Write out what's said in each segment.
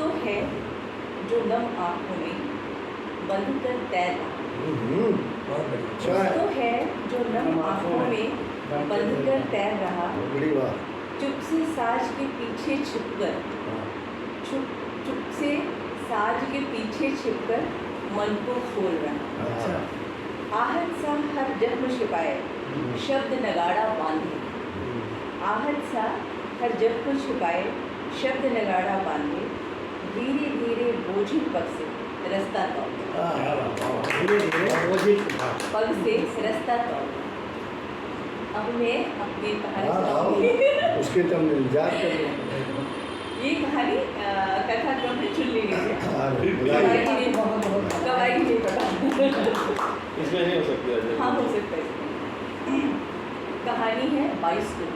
तो है जो नम आँखों में बंद कर तैर रहा, बहुत बढ़िया। अच्छा कुछ तो है। है जो नम आँखों में बंद कर तैर रहा, बड़ी बात। चुप से साज के पीछे छिपकर, चुप से साज के पीछे छिपकर मन को खोल रहा। अच्छा। आहट सा हर जख्म छिपाए शब्द नगाड़ा बांधे, आहट सा हर जख्म छिपाए शब्द नगाड़ा बांधे, धीरे धीरे बोझी पग से रास्ता तोड़ता, क्या बात है। धीरे धीरे बोझित था। पग से रास्ता तोड़ता। अब मैं अपनी कहानी हाँ, सुनाऊंगी। उसके तो हम इंतजार कर रहे हैं। ये कहानी कथा क्रम में चुन ली गई है। हाँ, कवाई बुलाइए। की नहीं, कवाई की नहीं पता। इसमें नहीं हो सकती है। हाँ, हो सकता है इसमें। कहानी है बाइस्कोप।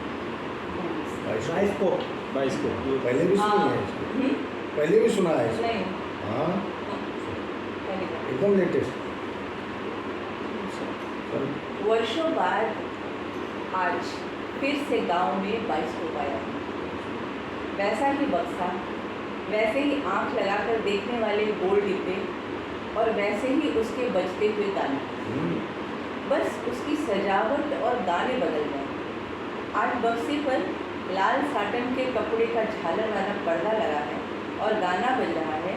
बाइस्कोप। बाइस्कोप। पहले भी सुनी है इसको। पहले भी सुना है इसको। नहीं, हाँ, पहली बार। एकदम लेटेस्ट। वर्षों बाद आज फिर से गांव में बाइस्कोप आया। वैसा ही बक्सा, वैसे ही आंख लगाकर देखने वाले गोल डिब्बे और वैसे ही उसके बजते हुए गाने। बस उसकी सजावट और गाने बदल गए। आज बक्से पर लाल साटन के कपड़े का झालर वाला पर्दा लगा है और गाना बज रहा है,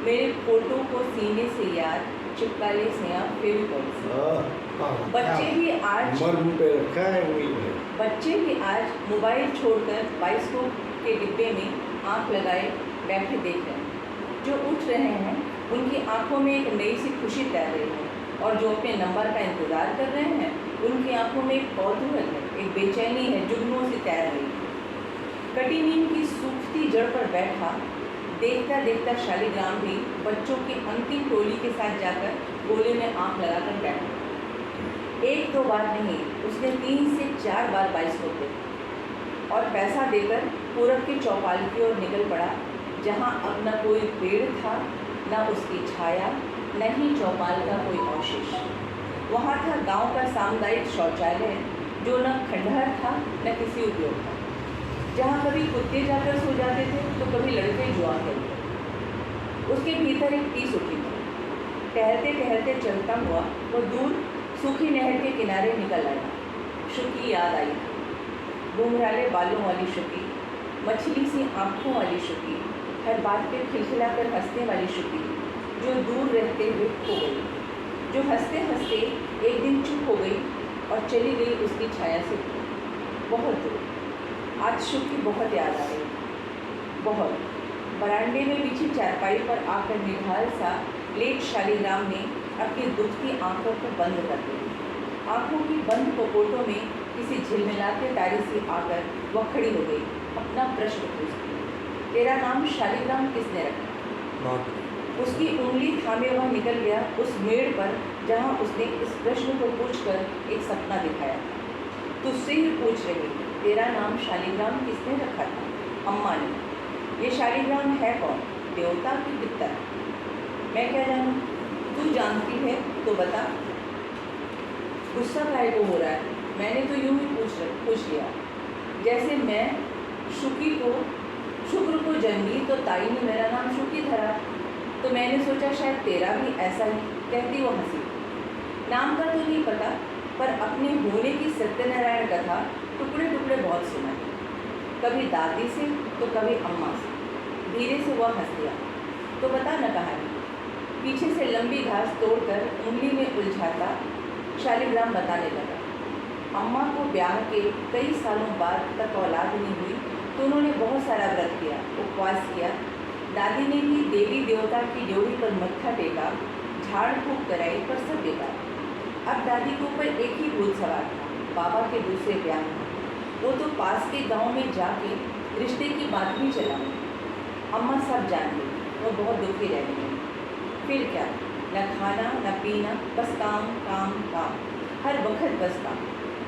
मेरे फोटो को सीने से यार चिपका ले सिया फेविकॉल से। बच्चे भी आज मर्म पे रखा है वही है। बच्चे भी आज मोबाइल छोड़कर बाइस्कोप के डिब्बे में आंख लगाए बैठे देख रहे हैं। जो उठ रहे हैं उनकी आंखों में एक नई सी खुशी तैर रही है, और जो अपने नंबर का इंतज़ार कर रहे हैं उनकी आंखों में एक कौतूहल है, एक बेचैनी है जुगनू सी तैर रही है। कटी नींद की सूखती जड़ पर बैठा देखता देखता शालिग्राम भी बच्चों की अंतिम टोली के साथ जाकर गोले में आंख लगाकर बैठा। एक दो बार नहीं, उसने 3 से 4 बार बाइस्कोप देखा और पैसा देकर पूरब की चौपाल की ओर निकल पड़ा, जहाँ अब न कोई पेड़ था, न उसकी छाया, न ही चौपाल का कोई अवशेष। वहाँ था गांव का सामुदायिक शौचालय, जो न खंडहर था न किसी उपयोग था, जहाँ कभी कुत्ते जाकर सो जाते थे तो कभी लड़के जुआ खेलते। उसके भीतर एक टीस उठी थी। टहलते टहलते चलता हुआ वो दूर सूखी नहर के किनारे निकल आया। शुकी याद आई, घुंघराले बालों वाली शुकी, मछली सी आँखों वाली शुकी, हर बात पे खिलखिलाकर हंसने वाली शुकी, जो दूर रहते हुए खो गई, जो हंसते हंसते एक दिन चुप हो गई और चली गई उसकी छाया से बहुत दूर। आज शुकी बहुत याद आ गई, बहुत। बरामदे में बिछी चारपाई पर आकर निढाल सा लेट शालिग्राम ने अपनी दुखती आंखों को बंद कर दी। आंखों की बंद कपोटों में किसी झिलमिलाते तारे से आकर वह खड़ी हो गई, अपना प्रश्न पूछती, तेरा नाम शालिग्राम किसने रखा? उसकी उंगली थामे वह निकल गया उस मेड़ पर जहाँ उसने इस प्रश्न को पूछकर एक सपना दिखाया। तुझसे ही पूछ रही, तेरा नाम शालिग्राम किसने रखा था? अम्मा ने। ये शालिग्राम है कौन, देवता की पितर? मैं क्या जानूँ, तू जानती है तो बता। गुस्सा काहे को हो रहा है? मैंने तो यूं ही पूछ लिया, जैसे मैं शुक्र को जन्मी तो ताई ने मेरा नाम शुकी धरा, तो मैंने सोचा शायद तेरा भी ऐसा ही, कहती वो हंसी। नाम का तो नहीं पता, पर अपने होने की सत्यनारायण कथा टुकड़े टुकड़े बहुत सुना है, कभी दादी से तो कभी अम्मा से। धीरे से वह हंस दिया, तो बता न कहानी। पीछे से लंबी घास तोड़कर उंगली में उलझाता शालिग्राम बताने लगा। अम्मा को ब्याह के कई सालों बाद तक औलाद नहीं हुई तो उन्होंने बहुत सारा व्रत किया, उपवास किया। दादी ने भी देवी देवता की ड्योढ़ी पर मत्था टेका, झाड़ फूक कराई, पर सब बेकार। अब दादी के ऊपर एक ही भूत सवार था, बाबा के दूसरे ब्याह में। वो तो पास के गांव में जाके रिश्ते की बात भी चला। अम्मा सब जान गई, वो बहुत दुखी रह गई। फिर क्या, न खाना न पीना, बस काम काम काम, हर वक्त बस काम।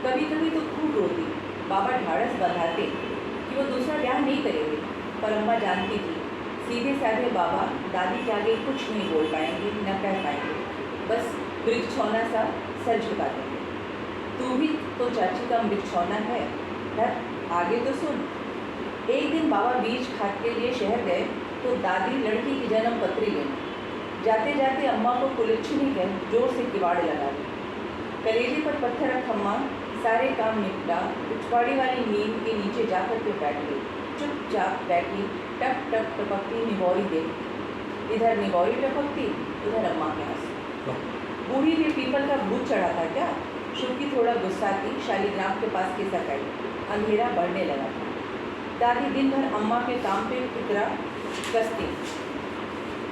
कभी कभी तो खूब रोती। बाबा ढाढ़स बंधाते कि वो दूसरा ब्याह नहीं करेंगे, पर अम्मा जानती थी सीधे साधे बाबा दादी के आगे कुछ नहीं बोल पाएंगे न कह पाएंगे, बस मृगछौना सा सर झुका देंगे। तू भी तो चाची का मृगछौना है, धर आगे तो सुन। एक दिन बाबा बीज खाद के लिए शहर गए तो दादी लड़की की जन्म पत्री गई। जाते जाते अम्मा को कुलच्छनी कर जोर से किवाड़ लगा दी। कलेजे पर पत्थर रख अम्मा सारे काम निपटा पिछवाड़ी वाली नींद के नीचे जाकर के बैठ गई। चुपचाप बैठी टप टप टपकती निगौरी देखती। इधर निगौरी टपकती, उधर अम्मा के आंसू। बूढ़ी भी पीपल का भूत चढ़ा था क्या? शुक्की थोड़ा गुस्सा थी। शालिग्राम के पास खिसक आई। अंधेरा बढ़ने लगा था। दादी दिन भर अम्मा के काम पे फिक्रा कसती।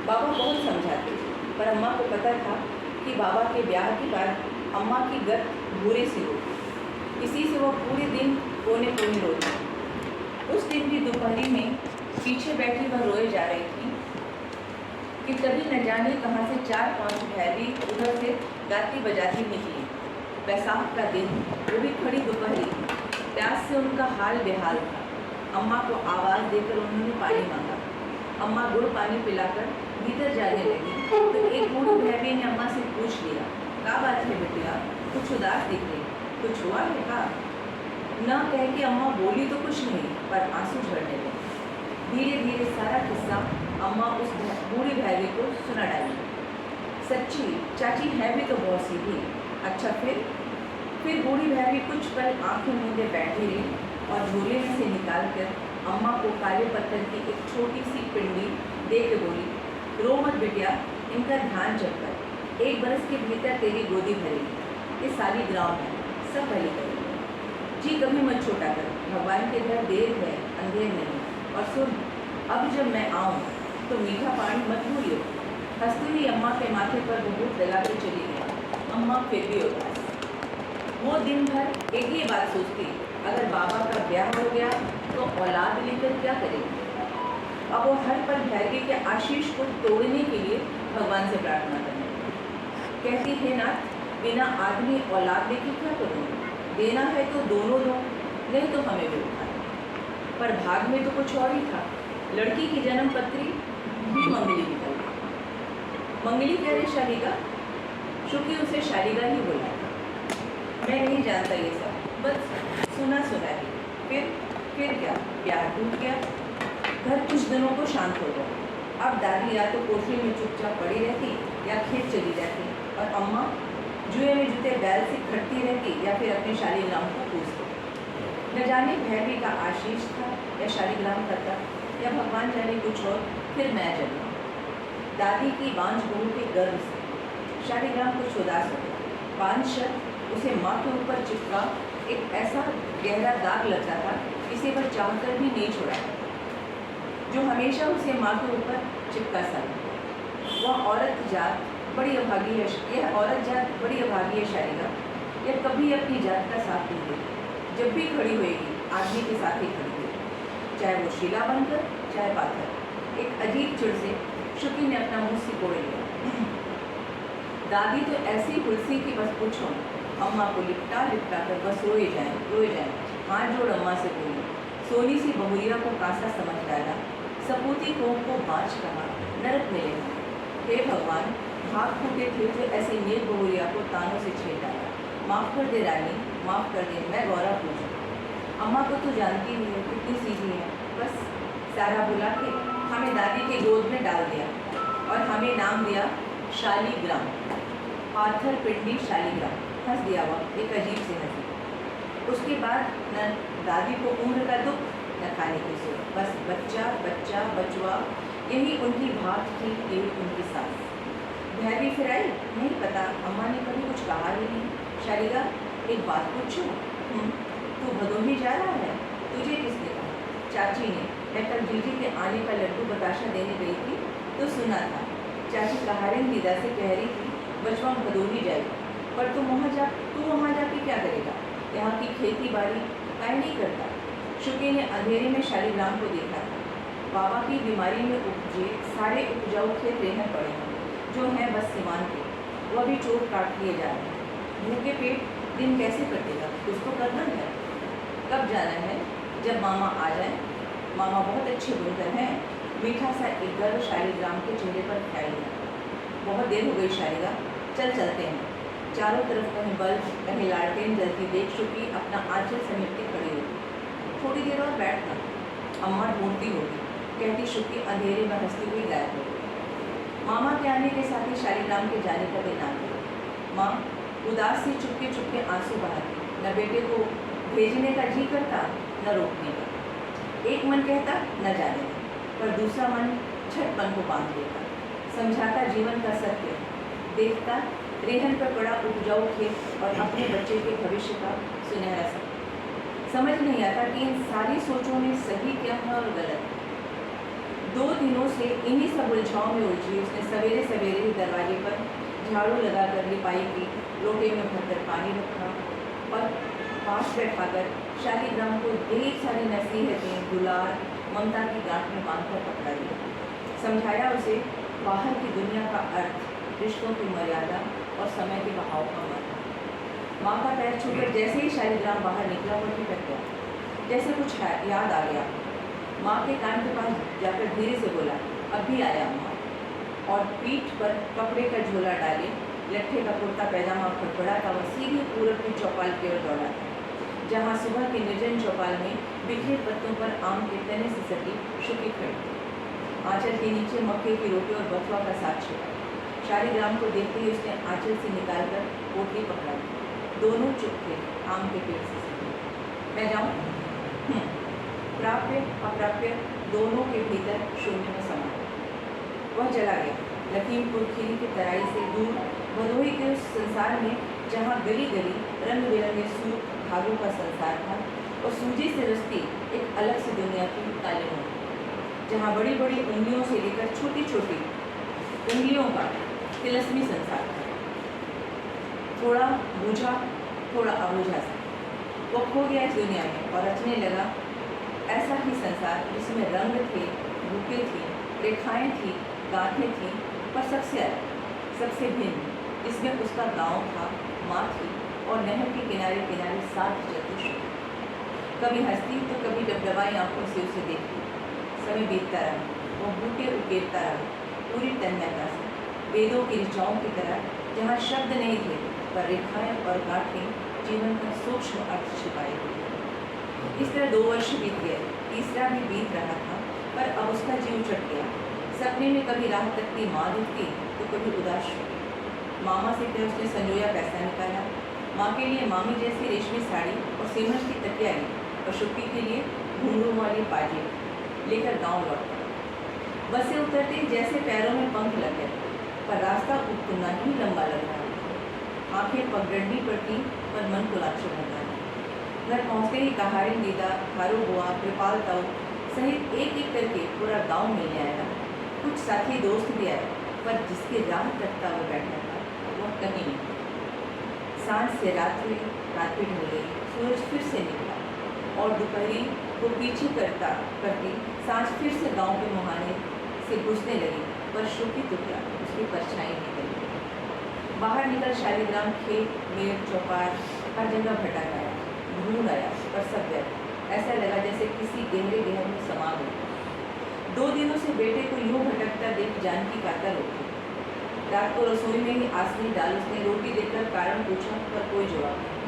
बाबा बहुत समझाते, पर अम्मा को पता था कि बाबा के ब्याह के बाद अम्मा की गत बुरे से होती। इसी से वो पूरे दिन कोने कोने रोती। उस दिन भी दोपहरी में पीछे बैठी वह रोए जा रही थी कि तभी न जाने कहाँ से 4-5 भैरी उधर से गाती बजाती निकली। बैसाख का दिन, वो भी खड़ी दोपहरी। प्यास से उनका हाल बेहाल था। अम्मा को आवाज़ देकर उन्होंने पानी मांगा। अम्मा गुड़ पानी पिलाकर भीतर जाने लगी तो एक बूढ़ी भैवी ने अम्मा से पूछ लिया, क्या बात है बिटिया, कुछ उदास दिख रही, कुछ हुआ है का? न कह के अम्मा बोली तो कुछ नहीं, पर आंसू झड़ने लगे। धीरे धीरे सारा किस्सा अम्मा उस बूढ़ी भैवी को सुना डाली। सच्ची चाची है भी तो बहुत सीधी। अच्छा फिर बूढ़ी भैवी कुछ पल आंखें मूंदे बैठी रही और झोले में से निकाल कर अम्मा को काले पत्थर की एक छोटी सी पिंडी दे के बोली, रो मत बिटिया, इनका ध्यान चलकर 1 बरस के भीतर तेरी गोदी भरेगी। ये शालिग्राम है, सब भली करेगी। जी कभी मत छोटा कर, भगवान के घर देर है, अंधेर नहीं। और सुन, अब जब मैं आऊँ तो मीठा पानी मत भूलियो। हंसती हुई अम्मा के माथे पर बहुत दला के चली गई। अम्मा फिर भी उदास। वो दिन भर एक ही बात सोचती, अगर बाबा का ब्याह हो गया तो औलाद लेकर क्या करेगी। अब वो हर पल भैरवी के आशीष को तोड़ने के लिए भगवान से प्रार्थना करने लगी। कहती है नाथ, बिना आदमी औलाद लेके क्या करूँगी? देना है तो दोनों दो, नहीं तो हमें भी उठा। पर भाग में तो कुछ और ही था। लड़की की जन्म पत्री भी मंगली निकल गई। मंगली कह रही शालिगा, शुक्र उसे शालिगा ही बोला। मैं नहीं जानता ये सब, बस सुना ही। फिर क्या, प्यार टूट गया। घर कुछ दिनों को शांत हो गया। अब दादी या तो कोठरी में चुपचाप पड़ी रहती या खेत चली जाती और अम्मा जुए में जुते बैल से खटती रहती या फिर अपने शालिग्राम को पूछती। न जाने भैरवी का आशीष था या शालिग्राम का तप या भगवान जाने कुछ और। फिर मैं जगी दादी की बांझ बहू के गर्भ से। शालिग्राम कुछ उदास हो गया। बांझ शब्द उसे माँ के ऊपर चिपका एक ऐसा गहरा दाग लगता था, इसे वह चाहकर भी नहीं छोड़ा, जो हमेशा उसे माँ के ऊपर चिपका सा। वह औरत जात बड़ी अभागी है, यह औरत जात बड़ी अभागी है शालिगा। यह कभी अपनी जात का साथ नहीं देती। जब भी खड़ी होएगी आदमी के साथ ही खड़ी होगी, चाहे वो शिला बनकर चाहे पाथर। एक अजीब चिड़ से शुक्की ने अपना मुँह सिकोड़ लिया। दादी तो ऐसी हुलसी की बस पूछो। अम्मा को लिपटा कर बस रोए जाए। हाथ जोड़ अम्मा से बोली, सोनी सी बहुरिया को कासा समझ डाला, सपूती कोह को बाँच कहा, नरक मिलेगा। हे भगवान, भाग फूटे थे जो ऐसी नेक बहुरिया को तानों से छेड़ डाला। माफ़ कर दे रानी, माफ़ कर दे, मैं गौरा पूछूँ। अम्मा को तो जानती ही है कितनी सीधी है। बस सारा बुला के हमें दादी के गोद में डाल दिया और हमें नाम दिया शालिग्राम। पाथर पिंडी शालिग्राम। हंस दिया वह एक अजीब से हंसी। उसके बाद न दादी को उम्र का दुख न खाने की सोच, बस बच्चा बच्चा बचवा, यही उनकी भात थी, यही उनकी सांस। भैरवी फिर आई, नहीं पता, अम्मा ने कभी कुछ कहा ही नहीं। शालिगा, एक बात पूछूं, तू भदोही जा रहा है? तुझे किसने कहा? चाची ने। मैं कल जीजी के आने का लड्डू बताशा देने गई थी तो सुना था। चाची कहारिन दीदा से कह रही थी बचवा भदोही जाएगा, पर तू वहाँ जाके क्या करेगा? यहाँ की खेती बाड़ी काहे नहीं करता? शुक्की ने अंधेरे में शालिग्राम को देखा था। बाबा की बीमारी में उपजे सारे उपजाऊ खेत रहने पड़े हैं, जो हैं बस सिमान के, वह भी चोट काट लिए जा रहे हैं। भूखे पेट दिन कैसे कटेगा? कुछ तो करना है। कब जाना है? जब मामा आ जाए। मामा बहुत अच्छे बुनकर हैं। मीठा सा एक गर्व शालिग्राम के चेहरे पर फैल गया। बहुत देर हो गई शालिगा, चल चलते हैं। चारों तरफ कहीं बल्ब कहीं लालटेन जलती देख शुक्की अपना आंचल समेट के खड़ी होगी। थोड़ी देर और बैठना, अम्मा ढूंढती होगी, कहती शुक्ति अंधेरे में हंसती हुई गायब हो गई। मामा के आने के साथ ही शालिग्राम के जाने का दिन आ गया। माँ उदास से चुपके चुपके आंसू बहाती, न बेटे को भेजने का जी करता न रोकने का। एक मन कहता न जाने का, पर दूसरा मन छटपन को बांध लेता, समझाता जीवन का सत्य, देखता रेहन पर पड़ा उपजाऊ खेत और अपने बच्चे के भविष्य का सुनहरा सपना। समझ नहीं आता कि इन सारी सोचों में सही क्या है और गलत है। 2 दिनों से इन्हीं सब उलझाओं में उलझी उसने सवेरे सवेरे ही दरवाजे पर झाड़ू लगाकर लिपाई की, लोटे में भरकर पानी रखा और पास बैठाकर शालिग्राम को ढेर सारी नसीहतें, दुलार, ममता की गांठ में बांधकर पकड़ा दिया। समझाया उसे बाहर की दुनिया का अर्थ, रिश्तों की मर्यादा और समय के बहाव का मर्म। माँ का पैर छूकर जैसे ही शालिग्राम बाहर निकला वो ठिठक गया, जैसे कुछ याद आ गया। माँ के कान के पास जाकर धीरे से बोला, अभी आया माँ, और पीठ पर कपड़े का झोला डाले लट्ठे का कुर्ता पैजामा फड़फड़ा था वह सीधे पूरब की चौपाल की ओर दौड़ा था, जहाँ सुबह के निर्जन चौपाल में बिखरे पत्तों पर आम के तने से सटी शुकी खड़ी थी। आंचल के नीचे मक्के की रोटी और बथुआ का साग छिपा। शालिग्राम को देखते ही उसने आंचल से निकालकर पोटली पकड़ा दी। दोनों चुप थे, आम के पेड़ से सटे। मैं जाऊँ? प्राप्य अप्राप्य दोनों के भीतर शून्य में समा गया। वह चला गया लखीमपुर खीरी की तराई से दूर, भदोही के उस संसार में जहाँ गली गली रंग बिरंगे सूट धागों का संसार था और सूजी से रस्ती एक अलग सी दुनिया की काली मोटी, जहाँ बड़ी बड़ी उंगलियों से लेकर छोटी छोटी उंगलियों का तिलस्मी संसार था। थोड़ा बूझा थोड़ा अबूझा सा वो खो गया इस दुनिया में और रचने लगा ऐसा ही संसार जिसमें रंग थे, रूपें थी, रेखाएं थी, गांठें थी, पर सबसे अलग, सबसे भिन्न, जिसमें उसका गांव था, माँ थी और नहर के किनारे किनारे 7 चतुष्ट। कभी हंसती तो कभी डबडबाई आंखों से उसे देखती। समय बीतता रहा, वो बूटे उकेरता रहा पूरी तन्मयता से, वेदों की ऋचाओं की तरह, जहाँ शब्द नहीं थे पर रेखाएं और गांठें जीवन का सूक्ष्म अर्थ छिपाए हुए। इस तरह 2 वर्ष बीत गए, तीसरा भी बीत रहा था, पर अब उसका जीव चट गया। सपने में कभी राह तकती माँ दिखती तो कभी उदास होती। मामा से क्या उसने संजोया पैसा निकाला, माँ के लिए मामी जैसी रेशमी साड़ी और सीमंत की तकिया ली और शुक्ति के लिए घुंघरू वाली पाजी लेकर गाँव लौटा। बस से उतरते ही जैसे पैरों में पंख लग गए, पर रास्ता उतना ही लंबा लग रहा था। आंखें पगडंडी पड़ती पर मन को लाक्षे बन रहा। घर पहुँचते ही कहाड़ी दीदा, खारू बुआ, कृपाल ताऊ सहित एक एक करके पूरा गांव मिलने आया। कुछ साथी दोस्त भी आए, पर जिसकी राह तकता वो बैठा था वह कहीं नहीं। सांझ से रात हुई, रात भी ढल गई, सूरज फिर से निकला और दोपहरी को पीछे करती सांझ फिर से गांव के मुहाने से घुसने लगी, पर शुक्ति टुकड़ा उसकी परछाई निकल गई। बाहर निकल शालिग्राम खेत, मेड़, चौपार हर जगह भटक आया, ढूंढ आया, पर सब व्यर्थ। ऐसा लगा जैसे किसी गहरे गहर में समा गया। 2 दिनों से बेटे को यूं भटकता देख जानकी कातर उठी। रात को रसोई में ही आसनी डाल उसने रोटी देकर कारण पूछा, पर कोई जवाब नहीं।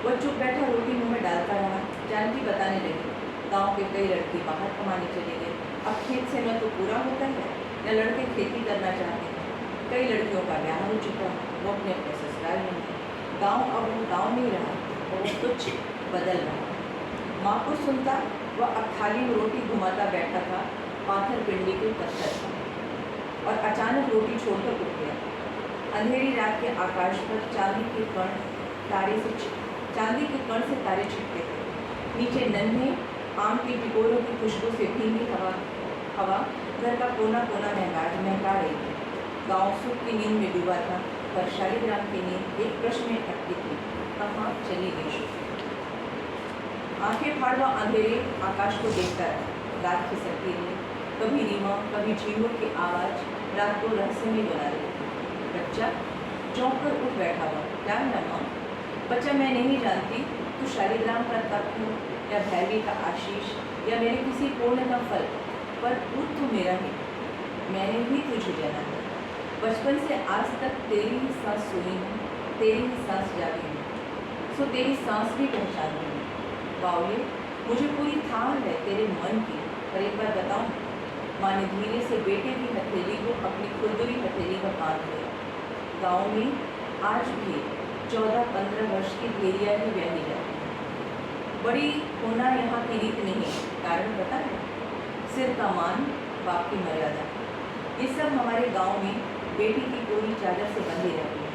वह चुप बैठा रोटी मुँह में डालता रहा। जानकी बताने लगी, गाँव के कई लड़के बाहर कमाने चले गए, अब खेत से न तो पूरा होता है न लड़के खेती करना चाहते हैं। कई लड़कियों का ब्याह हो चुका, वो अपने अपने ससुराल में है। गाँव अब वो गाँव नहीं रहा, वो कुछ बदल रहा। माँ को सुनता वह अब थाली में रोटी घुमाता बैठा था, पाथर पिंडी के पत्थर था, और अचानक रोटी छोड़कर उठ गया। अंधेरी रात के आकाश पर चांदी के कण से तारे छिटके थे। नीचे नन्हे आम के टिकोरों की खुशबू से भीगी हवा घर का कोना कोना महका रही थी। गाँव सुख की नींद में डूबा था, पर शालिग्राम की नींद एक प्रश्न में अटकी थी, कहाँ चली गई शुक्ति? आंखें फाड़ वह अंधेरे आकाश को देखता रहा। रात खिसकती रही, कभी रीमा कभी झींगुर की आवाज़ रात को रहस्यमय बना रही थी। बच्चा चौंक कर उठ बैठा हुआ, क्या है माँ? बच्चा, मैं नहीं जानती तू शालिग्राम का तप हो या भैरवी का आशीष या मेरे किसी पूर्ण का फल, पर पूत तो मेरा ही, मैंने ही तुझे जाना है। बचपन से आज तक तेरी ही सांस सुनी हूँ, तेरी ही सांस जागी हूँ, सो तेरी सांस भी पहचान रही हूँ। बावले, मुझे पूरी थाह है तेरे मन की, पर एक बार बताऊँ, माँ ने धीरे से बेटे की हथेली को अपनी खुरदुरी हथेली पर बांध लिया। गाँव में आज भी 14-15 वर्ष की भेड़िया ही ब्याही जाती है। बड़ी होना यहाँ की रीत नहीं, कारण पता है, सिर का मान, बाप की मर्यादा। ये सब हमारे गांव में बेटी की पूरी चादर से बंधी रहती है।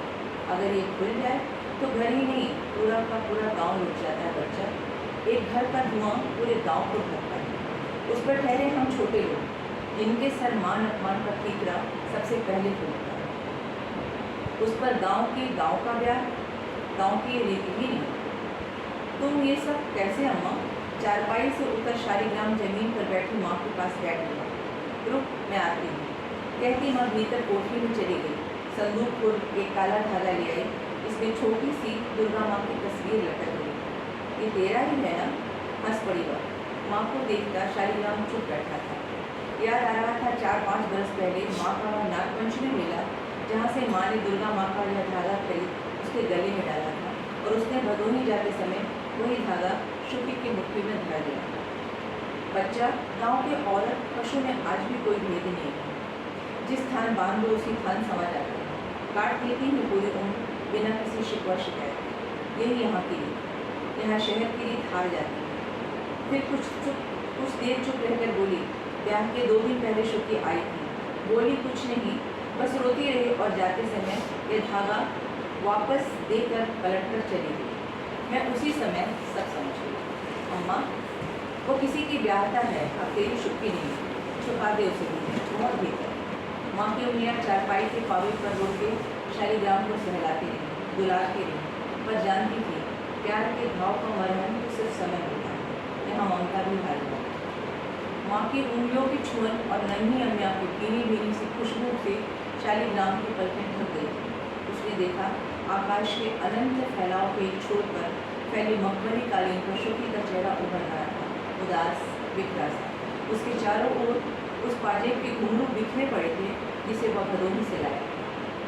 अगर ये खुल जाए तो घर ही नहीं, पूरा का पूरा गांव लुट जाता है बच्चा। एक घर का धुआं पूरे गांव को ढकता है। उस पर ठहरे हम छोटे लोग, जिनके सर मान अपमान का ठीकरा सबसे पहले फूटता है। उस पर गांव का ब्याह, गांव की रीति ही नहीं। तुम ये सब कैसे अम्मा? चारपाई से उतर शालीग्राम जमीन पर बैठी माँ के पास बैठ गया। रुक, मैं आती हूँ, कहती माँ भीतर कोठरी में चली गई। संदूक खोल एक काला धागा ले आई। इसमें छोटी सी दुर्गा माँ की तस्वीर लटक गई। ये तेरा ही है ना? हंस पड़ी वह। माँ को देखकर शालीग्राम चुप बैठा था। याद आ रहा था 4-5 बरस पहले माँ का वह नागपंचमी मेला, जहाँ से माँ ने दुर्गा माँ का यह धागा खरीद उसके गले में डाला था, और उसने भदोही जाते समय वही धागा शुक्र की मुट्ठी में धर दिया। बच्चा, गांव के औरत पशु में आज भी कोई भेद नहीं है। जिस स्थान बांध दो उसी स्थान समा जाता है। काट देती है पूरी उम्र बिना किसी शिकवा शिकायत। यही यहाँ की रीत। यहाँ शहर की रीत हार जाती है। फिर कुछ देर चुप रहकर बोली, ब्याह के 2 दिन पहले शुक्र आई थी। बोली कुछ नहीं, बस रोती रही और जाते समय यह धागा वापस देकर पलटकर चली गई। मैं उसी समय सब समझ गई। अम्मा, वो किसी की ब्याहता है, अब तेरी शुक्की नहीं, छुपा दे उसे भी, बहुत भीतर। माँ की उंगलियाँ चारपाई के पावे पर रोक के शालीग्राम को सहलाती रही, दुलारती रही, पर जानती थी प्यार के भाव का मरहम तो सिर्फ समय होता है। यहाँ ममता भी हार गई। माँ की उंगलियों की छुअन और नन्ही अम्मिया की भीनी भीनी सी खुशबू से शालीग्राम की पलकें ढक गई। उसने देखा आकाश के अनंत फैलाव के एक छोर पर फैली मखमली कालीन पर शुक्र का चेहरा उभर रहा था, उदास, बिखरा सा। उसके चारों ओर उस पाजेब के घुंघरू बिखरे पड़े थे जिसे वह भदोही से लाया।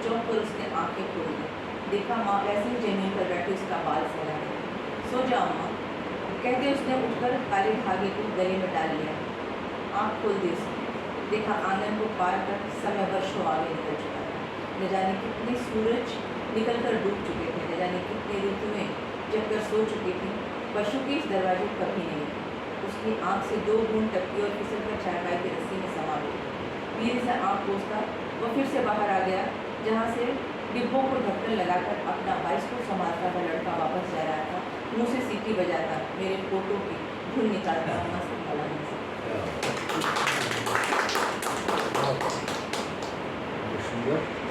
चौंक कर उसने आंखें खोल दी। देखा माँ वैसे ही जमीन पर बैठी उसका बाल फैला रही। सो जाओ माँ, कहते उसने उठकर काले धागे को गले में डाल लिया। आँख खोल दी उसने। देखा आंगन को पार कर समय वर्षों आगे निकल चुका था। न जाने कितने सूरज निकल कर डूब चुके थे, न जाने कितने ऋतुएं जब कर सो चुकी थी, पर शुक्र इस दरवाजे पर भी नहीं। उसकी आँख से 2 बूंद टपकी और फिसल कर चारपाई की रस्सी में समा गई। धीरे से आँख पोंछता वह फिर से बाहर आ गया, जहाँ से डिब्बों को ढक्कन लगाकर अपना बाइस्कोप संभालता हुआ लड़का वापस जा रहा था, मुँह से सीटी बजाता, मेरे फोटो की धुन निकालता मस्त भला सुंदर।